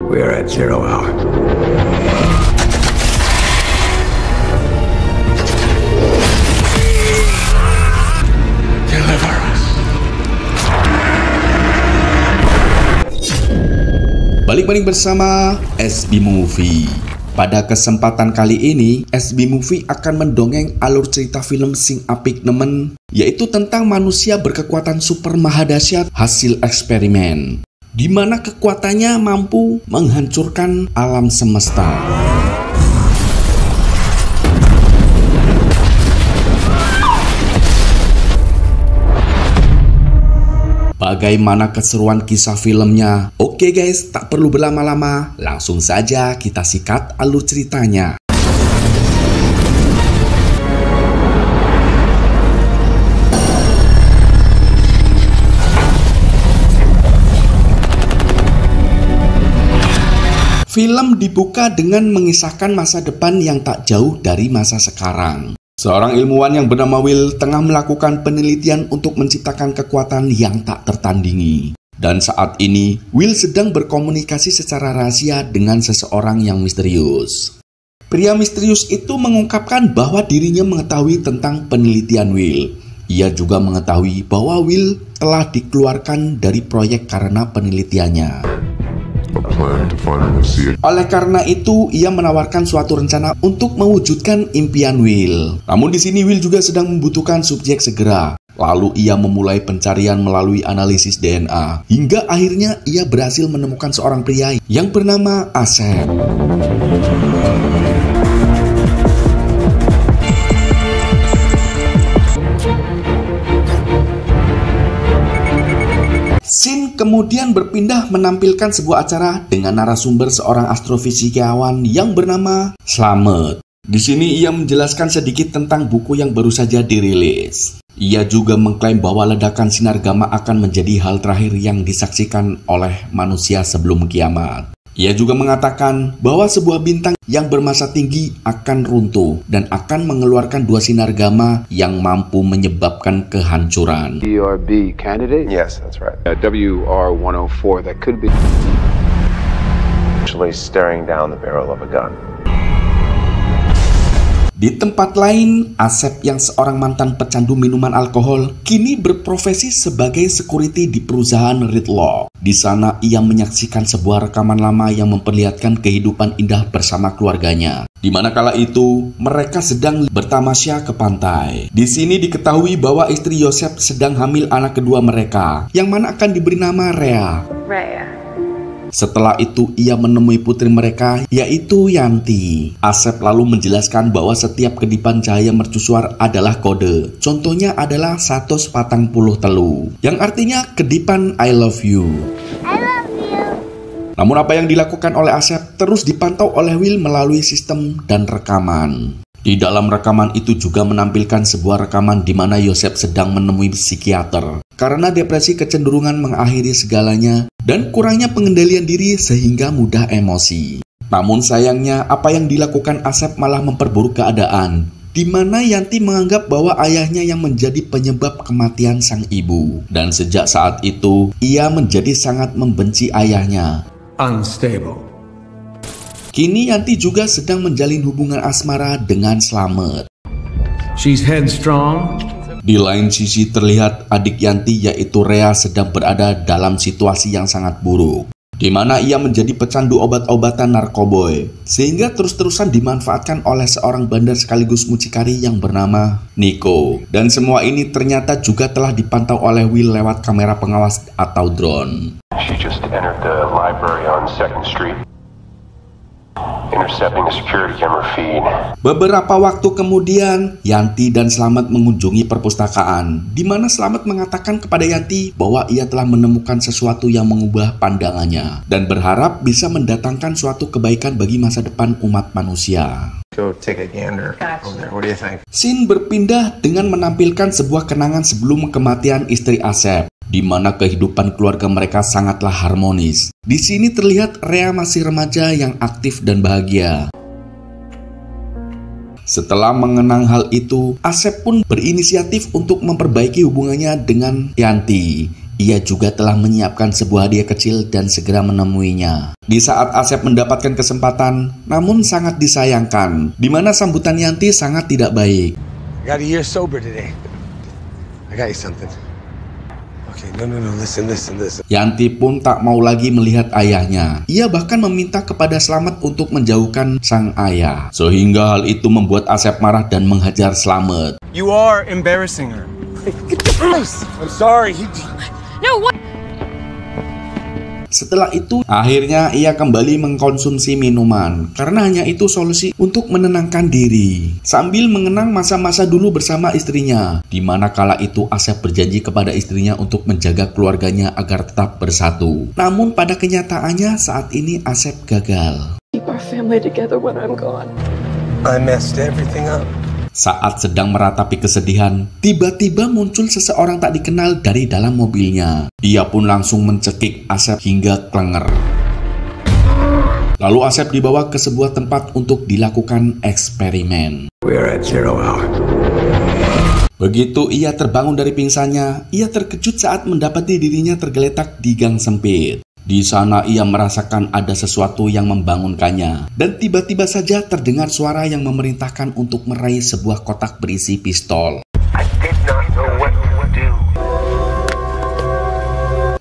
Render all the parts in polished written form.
We're at 0 hour. Deliver us. Balik-balik bersama SB Movie. Pada kesempatan kali ini, SB Movie akan mendongeng alur cerita film sing apik nemen, yaitu tentang manusia berkekuatan super mahadahsyat hasil eksperimen, di mana kekuatannya mampu menghancurkan alam semesta. Bagaimana keseruan kisah filmnya? Oke guys, tak perlu berlama-lama, langsung saja kita sikat alur ceritanya. Film dibuka dengan mengisahkan masa depan yang tak jauh dari masa sekarang. Seorang ilmuwan yang bernama Will tengah melakukan penelitian untuk menciptakan kekuatan yang tak tertandingi. Dan saat ini, Will sedang berkomunikasi secara rahasia dengan seseorang yang misterius. Pria misterius itu mengungkapkan bahwa dirinya mengetahui tentang penelitian Will. Ia juga mengetahui bahwa Will telah dikeluarkan dari proyek karena penelitiannya. Oleh karena itu, ia menawarkan suatu rencana untuk mewujudkan impian Will. Namun di sini Will juga sedang membutuhkan subjek segera. Lalu ia memulai pencarian melalui analisis DNA. Hingga akhirnya ia berhasil menemukan seorang pria yang bernama Asep. Scene kemudian berpindah menampilkan sebuah acara dengan narasumber seorang astrofisikawan yang bernama Slamet. Di sini ia menjelaskan sedikit tentang buku yang baru saja dirilis. Ia juga mengklaim bahwa ledakan sinar gamma akan menjadi hal terakhir yang disaksikan oleh manusia sebelum kiamat. Ia juga mengatakan bahwa sebuah bintang yang bermassa tinggi akan runtuh dan akan mengeluarkan 2 sinar gamma yang mampu menyebabkan kehancuran. WRB candidate? Yes, that's right. WR-104 that could be actually staring down the barrel of a gun. Di tempat lain, Asep yang seorang mantan pecandu minuman alkohol kini berprofesi sebagai security di perusahaan Ridlock. Di sana ia menyaksikan sebuah rekaman lama yang memperlihatkan kehidupan indah bersama keluarganya. Di mana kala itu mereka sedang bertamasya ke pantai. Di sini diketahui bahwa istri Yosef sedang hamil anak kedua mereka, yang mana akan diberi nama Rhea. Setelah itu ia menemui putri mereka, yaitu Yanti. Asep lalu menjelaskan bahwa setiap kedipan cahaya mercusuar adalah kode. Contohnya adalah 140 telu, yang artinya kedipan I love you. Namun apa yang dilakukan oleh Asep terus dipantau oleh Will melalui sistem dan rekaman. Di dalam rekaman itu juga menampilkan sebuah rekaman di mana Yosef sedang menemui psikiater karena depresi kecenderungan mengakhiri segalanya dan kurangnya pengendalian diri sehingga mudah emosi. Namun sayangnya apa yang dilakukan Asep malah memperburuk keadaan, di mana Yanti menganggap bahwa ayahnya yang menjadi penyebab kematian sang ibu. Dan sejak saat itu ia menjadi sangat membenci ayahnya. Unstable. Kini Yanti juga sedang menjalin hubungan asmara dengan Slamet. She's headstrong. Di lain sisi terlihat adik Yanti yaitu Rhea sedang berada dalam situasi yang sangat buruk, di mana ia menjadi pecandu obat-obatan narkoboy, sehingga terus-terusan dimanfaatkan oleh seorang bandar sekaligus mucikari yang bernama Nico. Dan semua ini ternyata juga telah dipantau oleh Will lewat kamera pengawas atau drone. She just entered the library on 2nd Street. Intercepting the security camera feed. Beberapa waktu kemudian, Yanti dan Slamet mengunjungi perpustakaan, di mana Slamet mengatakan kepada Yanti bahwa ia telah menemukan sesuatu yang mengubah pandangannya dan berharap bisa mendatangkan suatu kebaikan bagi masa depan umat manusia. Go take a gander over there. What do you think? Scene berpindah dengan menampilkan sebuah kenangan sebelum kematian istri Asep, di mana kehidupan keluarga mereka sangatlah harmonis. Di sini terlihat Rhea masih remaja yang aktif dan bahagia. Setelah mengenang hal itu, Asep pun berinisiatif untuk memperbaiki hubungannya dengan Yanti. ia juga telah menyiapkan sebuah hadiah kecil dan segera menemuinya. Di saat Asep mendapatkan kesempatan, namun sangat disayangkan, di mana sambutan Yanti sangat tidak baik. I got a year sober today. I got you something. Okay, no, listen. Yanti pun tak mau lagi melihat ayahnya. Ia bahkan meminta kepada Slamet untuk menjauhkan sang ayah. Sehingga hal itu membuat Asep marah dan menghajar Slamet. You are embarrassing her. I'm sorry. No, what? Setelah itu, akhirnya ia kembali mengkonsumsi minuman karena hanya itu solusi untuk menenangkan diri. Sambil mengenang masa-masa dulu bersama istrinya, di mana kala itu Asep berjanji kepada istrinya untuk menjaga keluarganya agar tetap bersatu. Namun pada kenyataannya saat ini Asep gagal. Keep our family together when I'm gone. I messed everything up. Saat sedang meratapi kesedihan, tiba-tiba muncul seseorang tak dikenal dari dalam mobilnya. Ia pun langsung mencekik Asep hingga klenger. Lalu Asep dibawa ke sebuah tempat untuk dilakukan eksperimen. We're at 0 hour. Begitu ia terbangun dari pingsannya, ia terkejut saat mendapati dirinya tergeletak di gang sempit. Di sana ia merasakan ada sesuatu yang membangunkannya. Dan tiba-tiba saja terdengar suara yang memerintahkan untuk meraih sebuah kotak berisi pistol.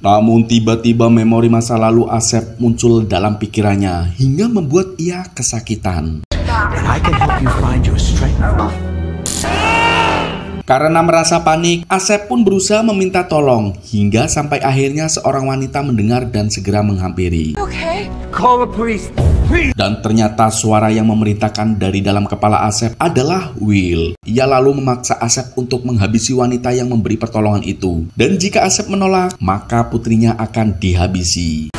Namun tiba-tiba memori masa lalu Asep muncul dalam pikirannya hingga membuat ia kesakitan. I can help you find your strength. Karena merasa panik, Asep pun berusaha meminta tolong hingga sampai akhirnya seorang wanita mendengar dan segera menghampiri. Okay. Call the police. Dan ternyata suara yang memerintahkan dari dalam kepala Asep adalah Will. Ia lalu memaksa Asep untuk menghabisi wanita yang memberi pertolongan itu. Dan jika Asep menolak, maka putrinya akan dihabisi.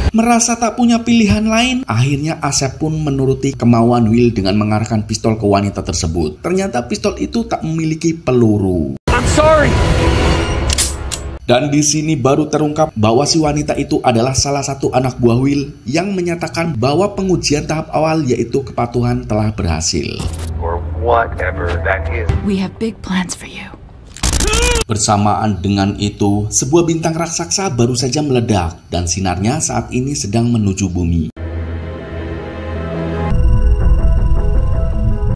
Merasa tak punya pilihan lain, akhirnya Asep pun menuruti kemauan Will dengan mengarahkan pistol ke wanita tersebut. Ternyata pistol itu tak memiliki peluru. I'm sorry. Dan di sini baru terungkap bahwa si wanita itu adalah salah satu anak buah Will yang menyatakan bahwa pengujian tahap awal yaitu kepatuhan telah berhasil. Or whatever that is. We have big plans for you. Bersamaan dengan itu, sebuah bintang raksasa baru saja meledak dan sinarnya saat ini sedang menuju bumi.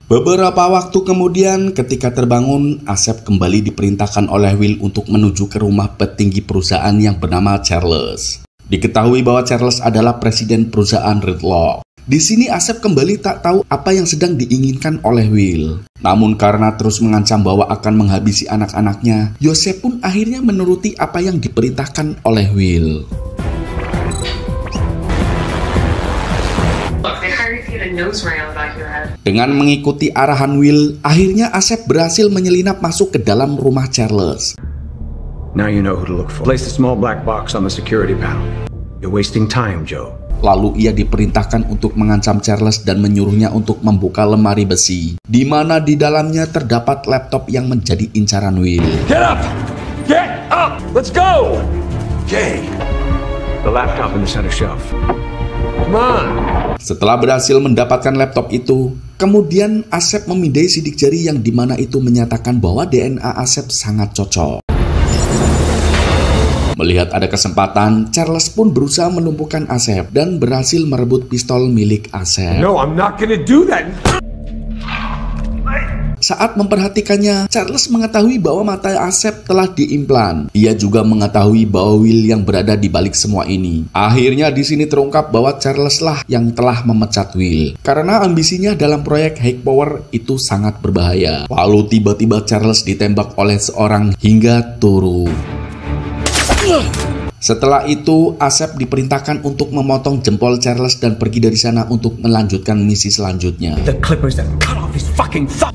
Beberapa waktu kemudian, ketika terbangun, Asep kembali diperintahkan oleh Will untuk menuju ke rumah petinggi perusahaan yang bernama Charles. Diketahui bahwa Charles adalah presiden perusahaan Redlock. Di sini Asep kembali tak tahu apa yang sedang diinginkan oleh Will. Namun karena terus mengancam bahwa akan menghabisi anak-anaknya, Yosef pun akhirnya menuruti apa yang diperintahkan oleh Will. Dengan mengikuti arahan Will, akhirnya Asep berhasil menyelinap masuk ke dalam rumah Charles. Now you know who to look for. Place the small black box on the security panel. You're wasting time, Joe. Lalu ia diperintahkan untuk mengancam Charles dan menyuruhnya untuk membuka lemari besi, di mana di dalamnya terdapat laptop yang menjadi incaran Will. Get up! Get up! Let's go! Okay. The laptop in the center shelf. Come on. Setelah berhasil mendapatkan laptop itu, kemudian Asep memindai sidik jari yang dimana itu menyatakan bahwa DNA Asep sangat cocok. Melihat ada kesempatan, Charles pun berusaha melumpuhkan Asep dan berhasil merebut pistol milik Asep. No, I'm not gonna do that. Saat memperhatikannya, Charles mengetahui bahwa mata Asep telah diimplan. Ia juga mengetahui bahwa Will yang berada di balik semua ini. Akhirnya di sini terungkap bahwa Charles lah yang telah memecat Will. Karena ambisinya dalam proyek High Power itu sangat berbahaya. Lalu tiba-tiba Charles ditembak oleh seorang hingga turun. Setelah itu, Asep diperintahkan untuk memotong jempol Charles dan pergi dari sana untuk melanjutkan misi selanjutnya. The clippers that cut off his fucking thumb.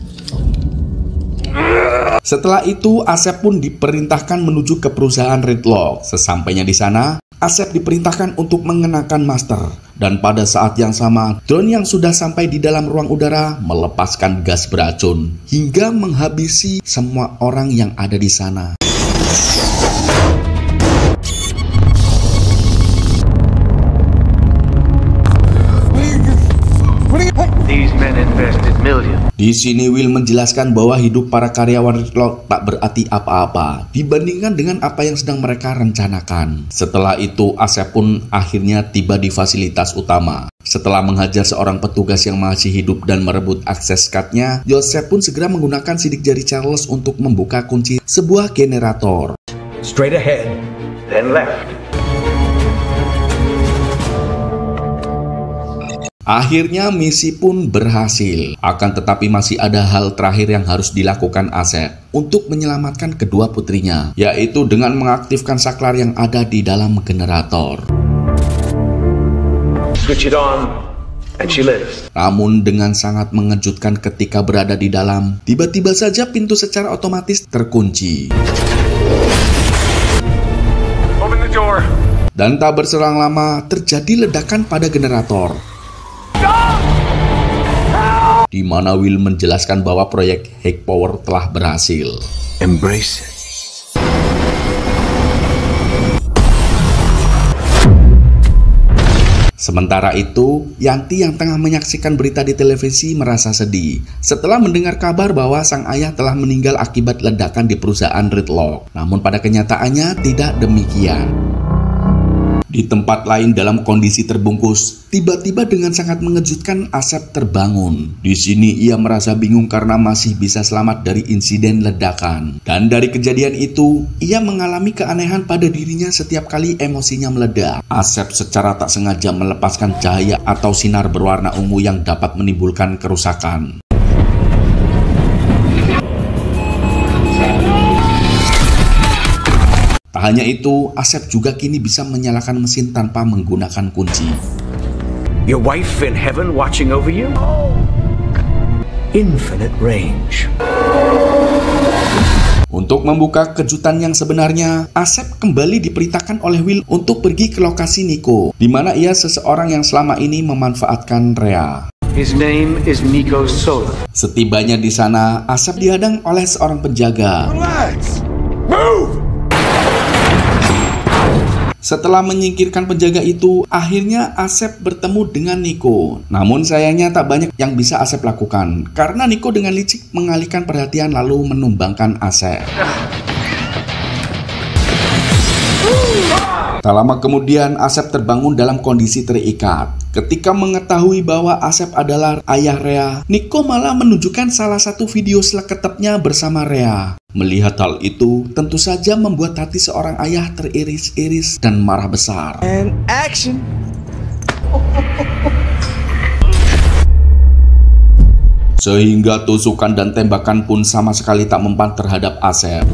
Setelah itu, Asep pun diperintahkan menuju ke perusahaan Redlock. Sesampainya di sana, Asep diperintahkan untuk mengenakan masker. Dan pada saat yang sama, drone yang sudah sampai di dalam ruang udara melepaskan gas beracun hingga menghabisi semua orang yang ada di sana. These men invested millions. Di sini Will menjelaskan bahwa hidup para karyawan Riddlock tak berarti apa-apa dibandingkan dengan apa yang sedang mereka rencanakan. Setelah itu, Asep pun akhirnya tiba di fasilitas utama. Setelah menghajar seorang petugas yang masih hidup dan merebut akses cardnya, Joseph pun segera menggunakan sidik jari Charles untuk membuka kunci sebuah generator. Straight ahead, then left. Akhirnya misi pun berhasil. Akan tetapi masih ada hal terakhir yang harus dilakukan Asep untuk menyelamatkan kedua putrinya, yaitu dengan mengaktifkan saklar yang ada di dalam generator. Switch it on, and she lives. Namun dengan sangat mengejutkan ketika berada di dalam, tiba-tiba saja pintu secara otomatis terkunci. Open the door. Dan tak berselang lama terjadi ledakan pada generator, di mana Will menjelaskan bahwa proyek Hack Power telah berhasil. Embrace it. Sementara itu, Yanti yang tengah menyaksikan berita di televisi merasa sedih setelah mendengar kabar bahwa sang ayah telah meninggal akibat ledakan di perusahaan Riddlock. Namun pada kenyataannya tidak demikian. Di tempat lain dalam kondisi terbungkus, tiba-tiba dengan sangat mengejutkan Asep terbangun. Di sini ia merasa bingung karena masih bisa selamat dari insiden ledakan. Dan dari kejadian itu, ia mengalami keanehan pada dirinya setiap kali emosinya meledak. Asep secara tak sengaja melepaskan cahaya atau sinar berwarna ungu yang dapat menimbulkan kerusakan. Tak hanya itu, Asep juga kini bisa menyalakan mesin tanpa menggunakan kunci. Your wife in heaven watching over you? Infinite range. Untuk membuka kejutan yang sebenarnya, Asep kembali diperintahkan oleh Will untuk pergi ke lokasi Nico, di mana ia seseorang yang selama ini memanfaatkan Rhea. His name is Nico Sola. Setibanya di sana, Asep dihadang oleh seorang penjaga. Relax. Move. Setelah menyingkirkan penjaga itu, akhirnya Asep bertemu dengan Nico. Namun sayangnya tak banyak yang bisa Asep lakukan, karena Nico dengan licik mengalihkan perhatian lalu menumbangkan Asep. Tak lama kemudian, Asep terbangun dalam kondisi terikat. Ketika mengetahui bahwa Asep adalah ayah Rhea, Nico malah menunjukkan salah satu video seleketepnya bersama Rhea. Melihat hal itu, tentu saja membuat hati seorang ayah teriris-iris dan marah besar. And action. Sehingga tusukan dan tembakan pun sama sekali tak mempan terhadap Asep.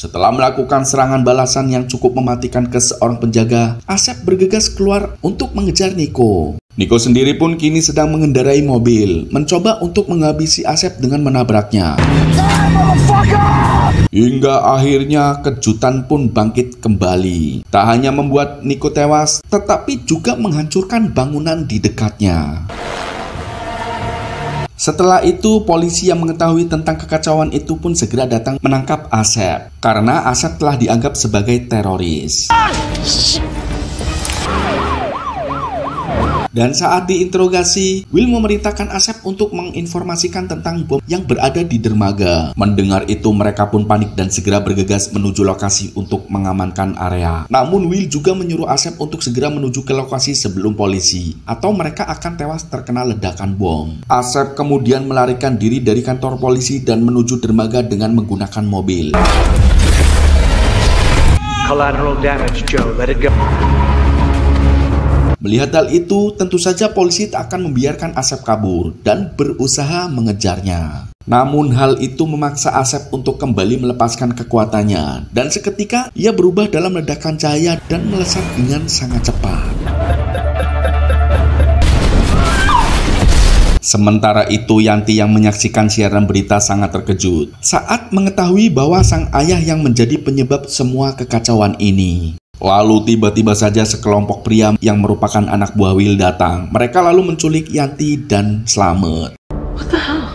Setelah melakukan serangan balasan yang cukup mematikan ke seorang penjaga, Asep bergegas keluar untuk mengejar Nico. Nico sendiri pun kini sedang mengendarai mobil, mencoba untuk menghabisi Asep dengan menabraknya. Hingga akhirnya kejutan pun bangkit kembali. Tak hanya membuat Nico tewas, tetapi juga menghancurkan bangunan di dekatnya. Setelah itu, polisi yang mengetahui tentang kekacauan itu pun segera datang menangkap Asep, karena Asep telah dianggap sebagai teroris. Dan saat diinterogasi, Will memerintahkan Asep untuk menginformasikan tentang bom yang berada di dermaga. Mendengar itu, mereka pun panik dan segera bergegas menuju lokasi untuk mengamankan area. Namun Will juga menyuruh Asep untuk segera menuju ke lokasi sebelum polisi, atau mereka akan tewas terkena ledakan bom. Asep kemudian melarikan diri dari kantor polisi dan menuju dermaga dengan menggunakan mobil. Collateral damage, Joe. Let it go. Melihat hal itu, tentu saja polisi tak akan membiarkan Asep kabur dan berusaha mengejarnya. Namun hal itu memaksa Asep untuk kembali melepaskan kekuatannya, dan seketika ia berubah dalam ledakan cahaya dan melesat dengan sangat cepat. Sementara itu, Yanti yang menyaksikan siaran berita sangat terkejut saat mengetahui bahwa sang ayah yang menjadi penyebab semua kekacauan ini. Lalu tiba-tiba saja sekelompok pria yang merupakan anak buah Will datang. Mereka lalu menculik Yanti dan Slamet. What the hell?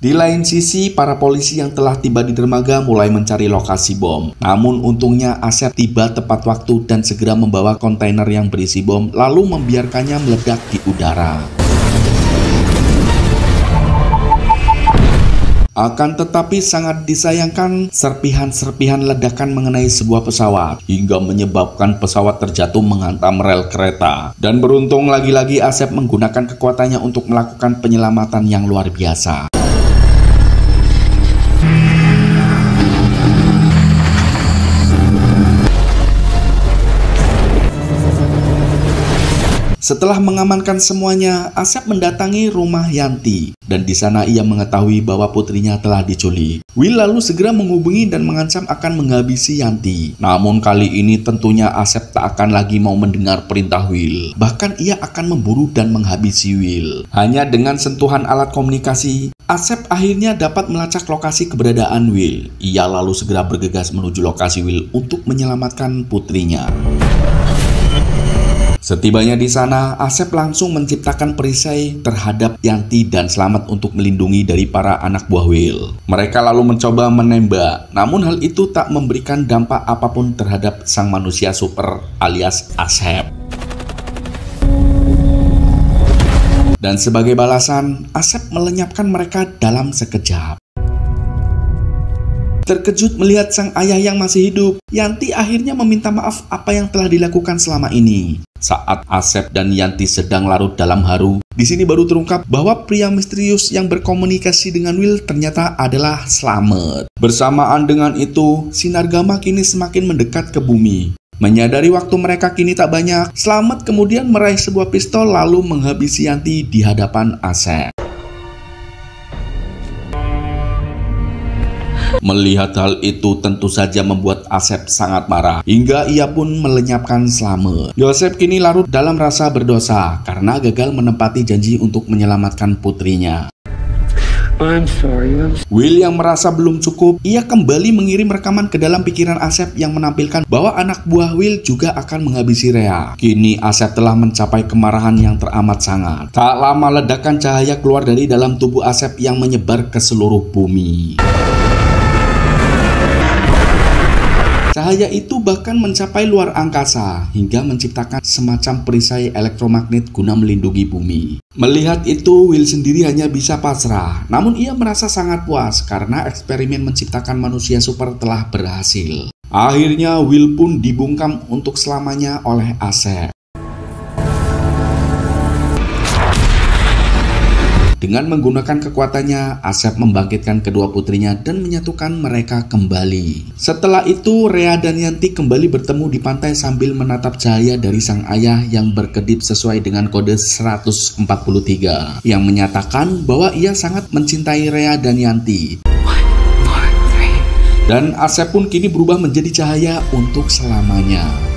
Di lain sisi, para polisi yang telah tiba di dermaga mulai mencari lokasi bom. Namun untungnya Asep tiba tepat waktu dan segera membawa kontainer yang berisi bom lalu membiarkannya meledak di udara. Akan tetapi sangat disayangkan, serpihan-serpihan ledakan mengenai sebuah pesawat hingga menyebabkan pesawat terjatuh menghantam rel kereta. Dan beruntung lagi-lagi Asep menggunakan kekuatannya untuk melakukan penyelamatan yang luar biasa. Setelah mengamankan semuanya, Asep mendatangi rumah Yanti dan di sana ia mengetahui bahwa putrinya telah diculik. Will lalu segera menghubungi dan mengancam akan menghabisi Yanti. Namun kali ini tentunya Asep tak akan lagi mau mendengar perintah Will. Bahkan ia akan memburu dan menghabisi Will. Hanya dengan sentuhan alat komunikasi, Asep akhirnya dapat melacak lokasi keberadaan Will. Ia lalu segera bergegas menuju lokasi Will untuk menyelamatkan putrinya. Setibanya di sana, Asep langsung menciptakan perisai terhadap Yanti dan selamat untuk melindungi dari para anak buah Will. Mereka lalu mencoba menembak, namun hal itu tak memberikan dampak apapun terhadap sang manusia super alias Asep. Dan sebagai balasan, Asep melenyapkan mereka dalam sekejap. Terkejut melihat sang ayah yang masih hidup, Yanti akhirnya meminta maaf apa yang telah dilakukan selama ini. Saat Asep dan Yanti sedang larut dalam haru, di sini baru terungkap bahwa pria misterius yang berkomunikasi dengan Will ternyata adalah Slamet. Bersamaan dengan itu, sinar gamma kini semakin mendekat ke bumi. Menyadari waktu mereka kini tak banyak, Slamet kemudian meraih sebuah pistol lalu menghabisi Yanti di hadapan Asep. Melihat hal itu tentu saja membuat Asep sangat marah, hingga ia pun melenyapkan Slamet. Yosef kini larut dalam rasa berdosa karena gagal menepati janji untuk menyelamatkan putrinya. I'm sorry. Will yang merasa belum cukup, ia kembali mengirim rekaman ke dalam pikiran Asep yang menampilkan bahwa anak buah Will juga akan menghabisi Rhea. Kini Asep telah mencapai kemarahan yang teramat sangat. Tak lama ledakan cahaya keluar dari dalam tubuh Asep yang menyebar ke seluruh bumi. Cahaya itu bahkan mencapai luar angkasa hingga menciptakan semacam perisai elektromagnet guna melindungi bumi. Melihat itu, Will sendiri hanya bisa pasrah. Namun ia merasa sangat puas karena eksperimen menciptakan manusia super telah berhasil. Akhirnya Will pun dibungkam untuk selamanya oleh Asep. Dengan menggunakan kekuatannya, Asep membangkitkan kedua putrinya dan menyatukan mereka kembali. Setelah itu, Rhea dan Yanti kembali bertemu di pantai sambil menatap cahaya dari sang ayah yang berkedip sesuai dengan kode 143 yang menyatakan bahwa ia sangat mencintai Rhea dan Yanti. Dan Asep pun kini berubah menjadi cahaya untuk selamanya.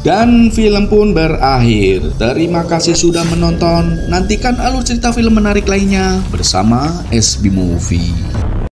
Dan film pun berakhir. Terima kasih sudah menonton. Nantikan alur cerita film menarik lainnya bersama SB Movie.